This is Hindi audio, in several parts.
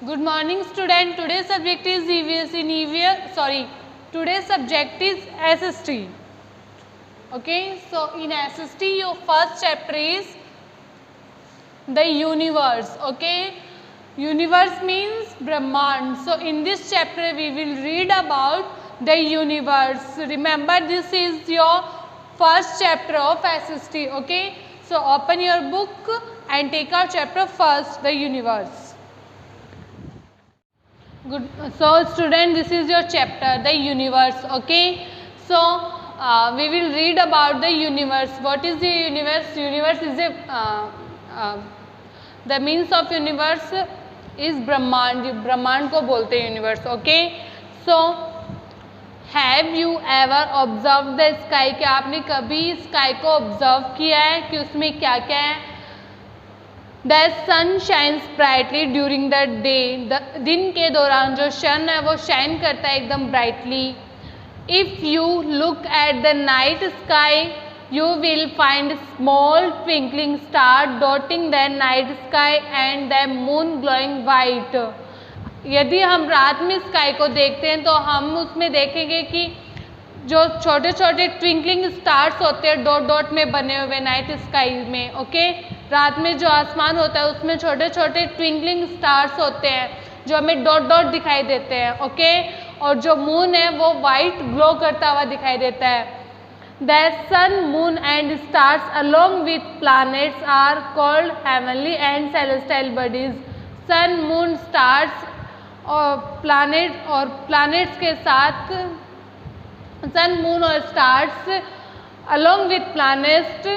Good morning, student. Today's subject is EVS in EVS. Today's subject is SST. Okay, so in SST, your first chapter is the universe. Okay, universe means Brahman. So in this chapter, we will read about the universe. Remember, this is your first chapter of SST. Okay, so open your book and take our chapter first, the universe. Good. So student, this is your chapter, the universe. Okay, so we will read about the universe. What is the universe? Universe is the means of universe is ब्रह्मांड. ब्रह्मांड को बोलते हैं universe. Okay, so have you ever observe the sky? क्या आपने कभी स्काई को ऑब्जर्व किया है कि उसमें क्या क्या है? The sun shines brightly during the day. दिन के दौरान जो सन है वो शाइन करता है एकदम brightly. If you look at the night sky, you will find small twinkling star dotting the night sky and the moon glowing white. यदि हम रात में स्काई को देखते हैं तो हम उसमें देखेंगे कि जो छोटे छोटे ट्विंकलिंग स्टार्स होते हैं डॉट डॉट में बने हुए नाइट स्काई में. ओके, रात में जो आसमान होता है उसमें छोटे छोटे ट्विंकलिंग स्टार्स होते हैं जो हमें डॉट डॉट दिखाई देते हैं. ओके, और जो मून है वो वाइट ग्लो करता हुआ दिखाई देता है. The sun, moon and stars along with planets are called heavenly and celestial bodies. Sun, moon, stars और प्लैनेट्स के साथ सन, मून और स्टार्स अलोंग विथ प्लैनेट्स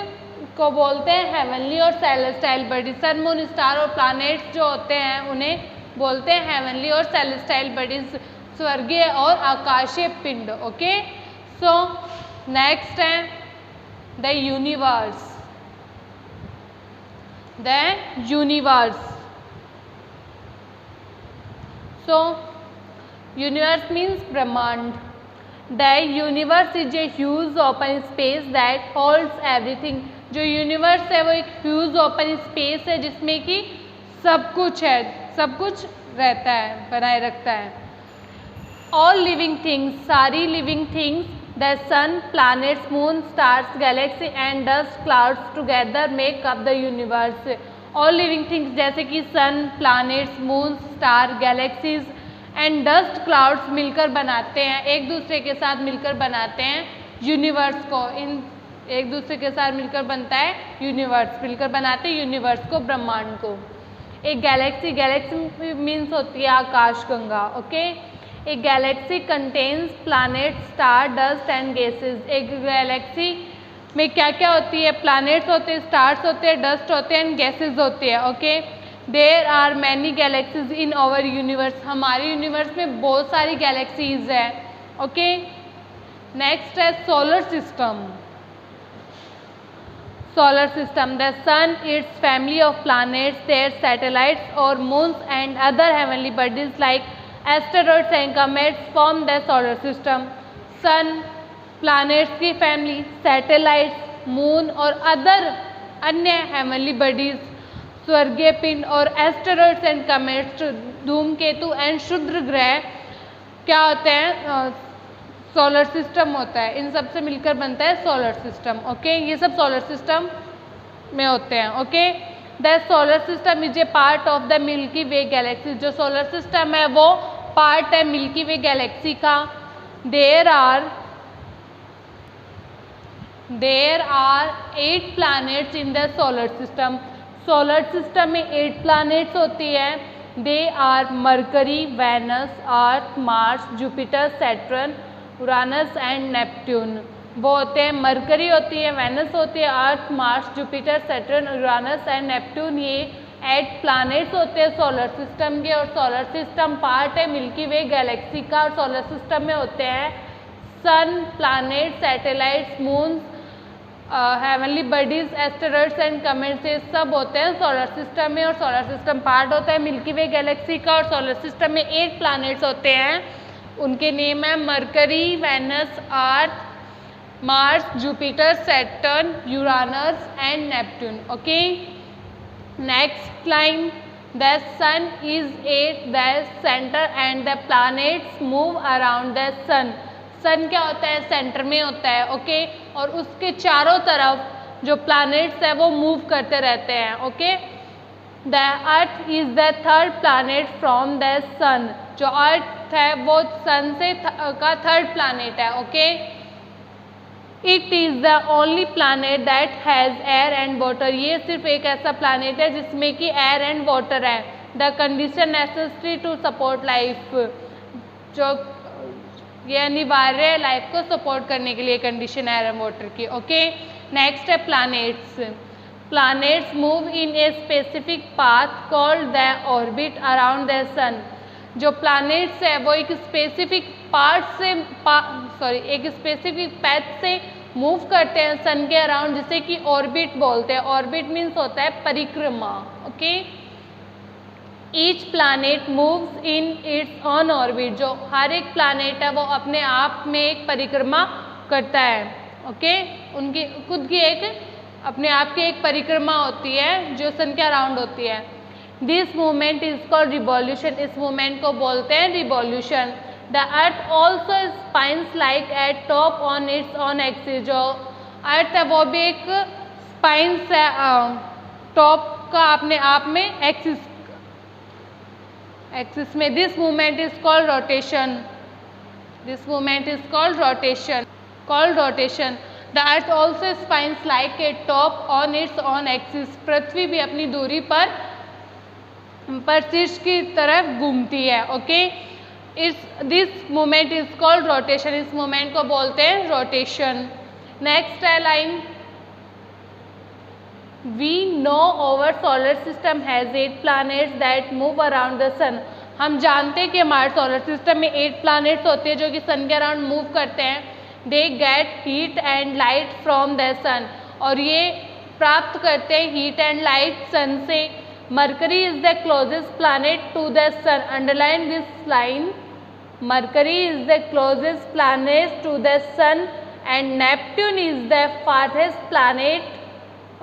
को बोलते हैं हेवनली और celestial bodies. Sun, moon, star और प्लैनेट्स जो होते हैं उन्हें बोलते हैं हेवनली और सेलेस्टाइल बॉडीज, स्वर्गीय और आकाशीय पिंड. ओके, सो नेक्स्ट है the universe. The universe. So universe means ब्रह्मांड. The universe is a huge open space that holds everything. जो यूनिवर्स है वो एक ह्यूज ओपन स्पेस है जिसमें कि सब कुछ है, सब कुछ रहता है, बनाए रखता है. ऑल लिविंग थिंग्स, सारी living things, the sun, planets, moon, stars, galaxy and dust clouds together make up the universe. All living things जैसे कि sun, planets, moon, star, galaxies and dust clouds मिलकर बनाते हैं, एक दूसरे के साथ मिलकर बनाते हैं यूनिवर्स को. इन एक दूसरे के साथ मिलकर बनता है यूनिवर्स, मिलकर बनाते हैं यूनिवर्स को, ब्रह्मांड को. एक गैलेक्सी, गैलेक्सी मीन्स होती है आकाश गंगा. ओके, एक Galaxy contains planets, star, dust and gases. एक गैलेक्सी में क्या क्या होती है? प्लैनेट्स होते हैं, स्टार्स होते हैं, डस्ट होते हैं एंड गैसेस होते हैं. Okay, there are many galaxies in our universe. हमारे यूनिवर्स में बहुत सारी गैलेक्सीज है. ओके, नेक्स्ट है solar system. Solar system, the sun, its family of planets, their satellites और moons and other heavenly bodies like asteroids and comets form the solar system. Sun, planets की फैमिली, सैटेलाइट्स, मून और अदर अन्य हेवनली बॉडीज, स्वर्गीय पिंड और एस्टेरॉइड्स एंड कॉमेट्स, धूमकेतु एंड क्षुद्र ग्रह क्या होते हैं? सोलर सिस्टम होता है. इन सब से मिलकर बनता है सोलर सिस्टम. ओके, ये सब सोलर सिस्टम में होते हैं. Okay, the solar system is a part of the Milky Way galaxy. जो सोलर सिस्टम है वो पार्ट है मिल्की वे गैलेक्सी का. There are 8 planets in the solar system. Solar system में 8 प्लैनेट्स होती है. They are Mercury, Venus, Earth, Mars, Jupiter, Saturn, Uranus and Neptune. वो होते हैं मरकरी होती है, वेनस होती है, Earth, Mars, Jupiter, Saturn, Uranus and Neptune. ये 8 प्लैनेट्स होते हैं सोलर सिस्टम के. और सोलर सिस्टम पार्ट है मिल्की वे गैलेक्सी का. और सोलर सिस्टम में होते हैं sun, planet, satellites, moons, heavenly bodies, asteroids and comets, ये सब होते हैं सोलर सिस्टम में. और सोलर सिस्टम पार्ट होता है मिल्की वे गैलेक्सी का. और सोलर सिस्टम में 8 प्लैनेट्स होते हैं. उनके नेम है Mercury, Venus, Earth, Mars, Jupiter, Saturn, Uranus and Neptune. Okay, next line the sun is at the centre and the planets move around the sun. Sun क्या होता है, सेंटर में होता है, ओके, और उसके चारों तरफ जो प्लैनेट्स है वो मूव करते रहते हैं, okay. The Earth is the third planet from the sun. जो अर्थ है वो सन से का थर्ड प्लैनेट है, okay. It is the only planet that has air and water. ये सिर्फ एक ऐसा प्लैनेट है जिसमें कि एयर एंड वाटर है। The condition necessary to support life. जो ये अनिवार्य है लाइफ को सपोर्ट करने के लिए कंडीशन एयर एंड वाटर की, ओके। नेक्स्ट है planets. Planets move in a specific path called the orbit around the sun. जो प्लैनेट्स है वो एक स्पेसिफिक एक स्पेसिफिक पैथ से मूव करते हैं सन के अराउंड, जिसे कि ऑर्बिट बोलते हैं। ऑर्बिट मीन्स होता है परिक्रमा, okay. Each planet moves in its on orbit. जो हर एक प्लैनेट है वो अपने आप में एक परिक्रमा करता है, ओके। उनकी खुद की एक अपने आप की एक परिक्रमा होती है जो सन के अराउंड होती है। This movement is called revolution. इस मूवमेंट को बोलते हैं revolution. The Earth also spins like eight top on its on axis. जो अर्थ है वो भी एक स्पाइन्स है टॉप का अपने आप में एक्सिस में। This movement is called rotation. This movement is called rotation. The Earth also spins like a top on its on axis. पृथ्वी भी अपनी दूरी पर शीर्ष की तरफ घूमती है, ओके। This movement is called rotation. इस मूवमेंट को बोलते हैं रोटेशन। नेक्स्ट है line, we know our solar system has 8 planets that move around the sun. हम जानते हैं कि हमारे सोलर सिस्टम में 8 प्लैनेट्स होते हैं जो कि सन के अराउंड मूव करते हैं। They get heat and light from the sun. और ये प्राप्त करते हैं हीट एंड लाइट सन से। Mercury is the closest planet to the sun. Underline this line, Mercury is the closest planet to the sun and Neptune is the farthest planet,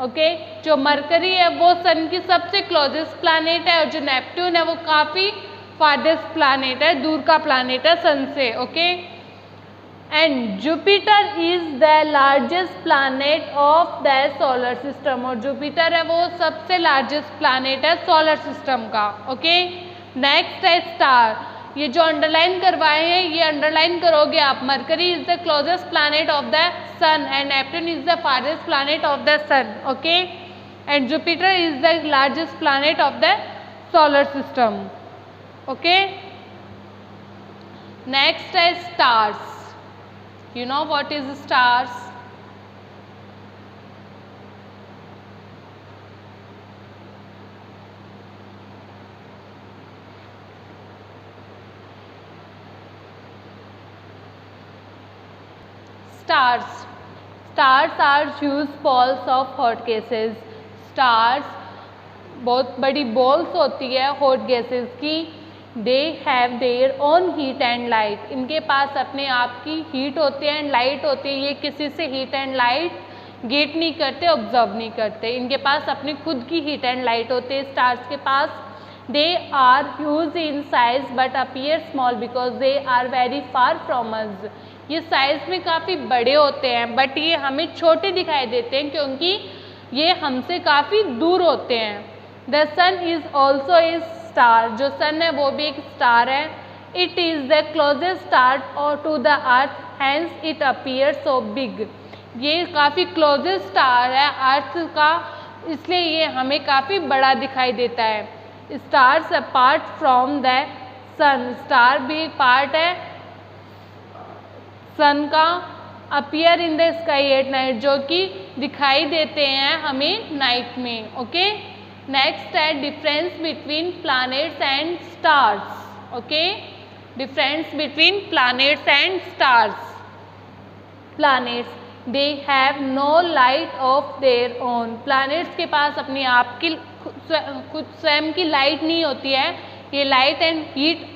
okay. जो मरकरी है वो सन की सबसे क्लोजेस्ट प्लैनेट है और जो नेपट्यून है वो काफ़ी फारेस्ट प्लैनेट है, दूर का प्लैनेट है सन से, okay. And Jupiter is the largest planet of the solar system. और जुपिटर है वो सबसे लार्जेस्ट प्लैनेट है सोलर सिस्टम का, ओके। नेक्स्ट है स्टार। ये जो अंडरलाइन करवाए हैं ये अंडरलाइन करोगे आप। Mercury is the closest planet of the sun and Neptune is the farthest planet of the sun, okay. And Jupiter is the largest planet of the solar system, okay. Next है stars. You know what is stars? Stars are huge balls of hot gases. Stars बहुत बड़ी balls होती है hot gases की। दे have their own heat and light. इनके पास अपने आप की हीट होती है एंड लाइट होती है। ये किसी से हीट एंड लाइट गेट नहीं करते, ऑब्जर्व नहीं करते। इनके पास अपनी खुद की हीट एंड लाइट होती है स्टार्स के पास। They are huge in size but appear small because they are very far from us. ये साइज में काफ़ी बड़े होते हैं बट ये हमें छोटे दिखाई देते हैं क्योंकि ये हमसे काफ़ी दूर होते हैं। The sun is also is star. जो सन है वो भी एक स्टार है। It is the closest star और to the Earth hence it appear so big. ये काफ़ी क्लोजेस्ट स्टार है अर्थ का, इसलिए ये हमें काफ़ी बड़ा दिखाई देता है। Stars apart from the sun. Star भी एक पार्ट है सन का। Appear in the sky at night, जो कि दिखाई देते हैं हमें नाइट में, ओके। नेक्स्ट है difference between planets and stars, okay. Difference between planets and stars. Planets they have no light of their own. Planets के पास अपनी आप की खुद स्वयं की लाइट नहीं होती है। ये लाइट एंड हीट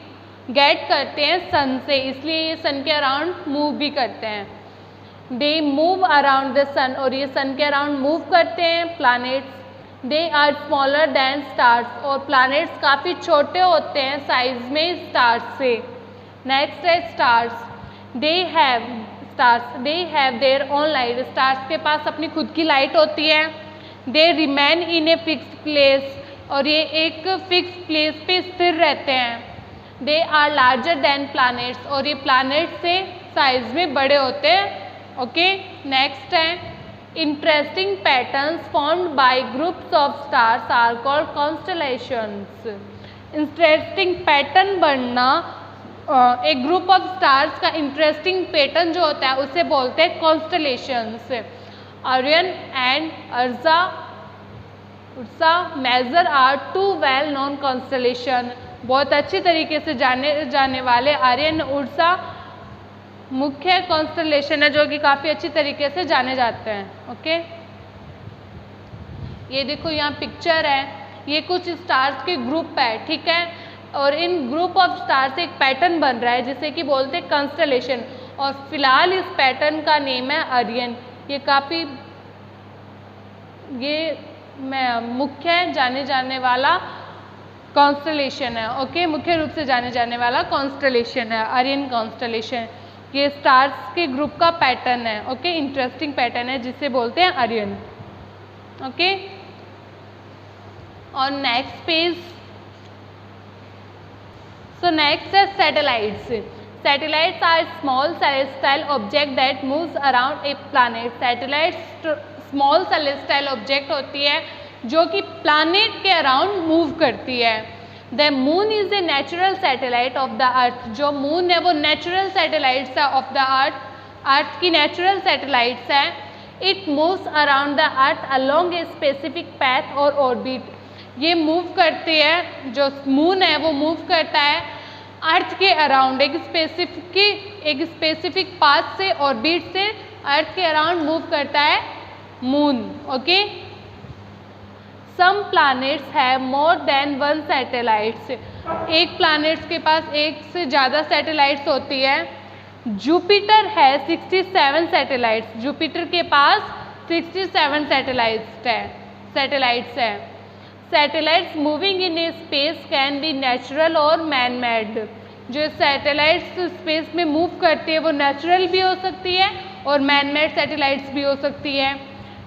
गेट करते हैं सन से, इसलिए ये सन के अराउंड मूव भी करते हैं। They move around the sun. और ये सन के अराउंड मूव करते हैं planets. They are smaller than stars, और प्लैनेट्स काफ़ी छोटे होते हैं साइज में स्टार्स से। नेक्स्ट है stars, they have their own light, stars के पास अपनी खुद की लाइट होती है। They remain in a fixed place, और ये एक फिक्स प्लेस पे स्थिर रहते हैं। They are larger than planets, और ये प्लैनेट्स से साइज में बड़े होते हैं। ओके, नेक्स्ट है interesting patterns formed by groups of stars are called constellations. Interesting pattern बनना, एक ग्रुप ऑफ स्टार्स का इंटरेस्टिंग पैटर्न जो होता है उसे बोलते हैं constellations. Orion and Ursa Major are two well known constellation, बहुत अच्छी तरीके से जाने जाने वाले आर्यन उर्सा मुख्य कॉन्स्टेलेशन है जो कि काफ़ी अच्छी तरीके से जाने जाते हैं। ओके, ये देखो यहाँ पिक्चर है, ये कुछ स्टार्स के ग्रुप है, ठीक है, और इन ग्रुप ऑफ स्टार्स एक पैटर्न बन रहा है जिसे कि बोलते हैं कॉन्स्टेलेशन, और फिलहाल इस पैटर्न का नेम है आर्यन। ये काफ़ी मुख्य जाने जाने वाला कॉन्स्टेलेशन है। ओके, मुख्य रूप से जाने जाने वाला कॉन्स्टेलेशन है आर्यन कॉन्स्टेलेशन। ये स्टार्स के ग्रुप का पैटर्न है। ओके, इंटरेस्टिंग पैटर्न है जिसे बोलते हैं आर्यन। ओके, और नेक्स्ट पेज, सो नेक्स्ट है satellites. Satellites are small celestial object that moves around a planet. Satellites small celestial object होती है जो कि प्लैनेट के अराउंड मूव करती है। The moon is a natural satellite of the earth, जो मून है वो नेचुरल सैटेलाइट्स है ऑफ द अर्थ, अर्थ की नेचुरल सैटेलाइट्स है। It moves around the earth along a specific path और ऑर्बिट। ये मूव करती है, जो मून है वो मूव करता है अर्थ के अराउंड एक स्पेसिफिक पाथ से, ऑर्बिट से अर्थ के अराउंड मूव करता है moon. Okay, some planets have more than one satellites. एक प्लैनेट्स के पास एक से ज़्यादा सैटेलाइट्स होती है। जुपिटर है 67 सैटेलाइट्स, जुपिटर के पास 67 सैटेलाइट्स है। Satellites moving in A space can be natural और मैन मेड। जो सैटेलाइट्स स्पेस में मूव करती है वो नेचुरल भी हो सकती है और मैन मेड सैटेलाइट्स भी हो सकती है।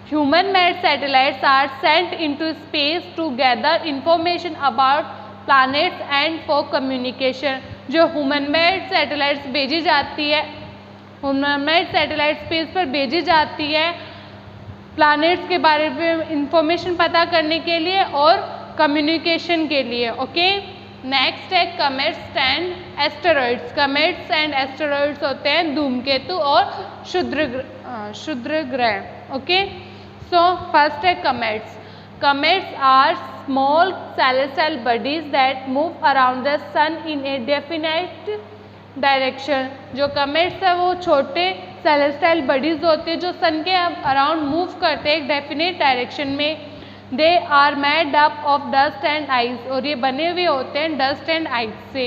Human made satellites are sent into space to gather information about planets and for communication. जो ह्यूमन मेड सैटेलाइट्स भेजी जाती है, ह्यूमन मेड सैटेलाइट स्पेस पर भेजी जाती है प्लैनेट्स के बारे में इंफॉर्मेशन पता करने के लिए और कम्युनिकेशन के लिए। ओके, नेक्स्ट है कमेट्स एंड एस्टेरॉइड्स। कमेट्स एंड एस्टेरॉइड्स होते हैं धूमकेतु और क्षुद्र ग्रह। ओके, सो फर्स्ट है comets. Comets are small celestial bodies that move around the sun in a definite direction. जो कमेट्स है वो छोटे सेलेस्टियल बॉडीज होते हैं जो सन के अराउंड मूव करते हैं एक डेफिनेट डायरेक्शन में। They are made up of dust and ice, और ये बने हुए होते हैं डस्ट एंड आइस से।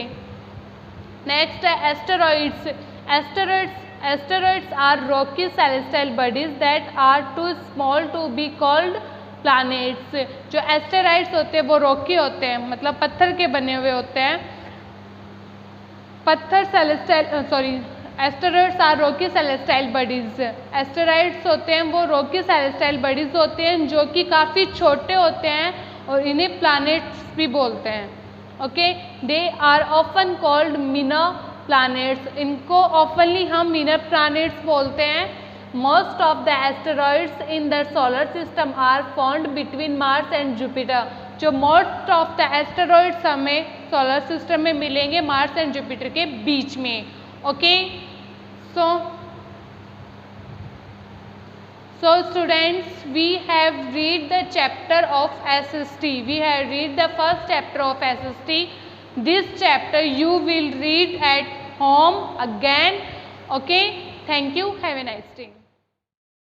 नेक्स्ट है asteroids. Asteroids are rocky celestial bodies that are too small to be called planets. जो एस्टेरॉइड्स होते हैं वो रॉकी होते हैं, मतलब पत्थर के बने हुए होते हैं। Asteroids are rocky celestial bodies. Asteroids होते हैं वो रॉकी सेलेस्टियल बॉडीज होते हैं जो कि काफ़ी छोटे होते हैं और इन्हें प्लैनेट्स भी बोलते हैं। Okay, they are often called minor planets. इनको ऑफनली हम मिनर प्लैनेट्स बोलते हैं। Most of the asteroids in the solar system are found between Mars and Jupiter. जो मोस्ट ऑफ द एस्टेरॉइड्स हमें सोलर सिस्टम में मिलेंगे मार्स एंड जुपिटर के बीच में। Okay, so students, we have read the chapter of SST. We have read the first chapter of SST. This chapter you will read at home again. Okay, thank you. Have a nice day.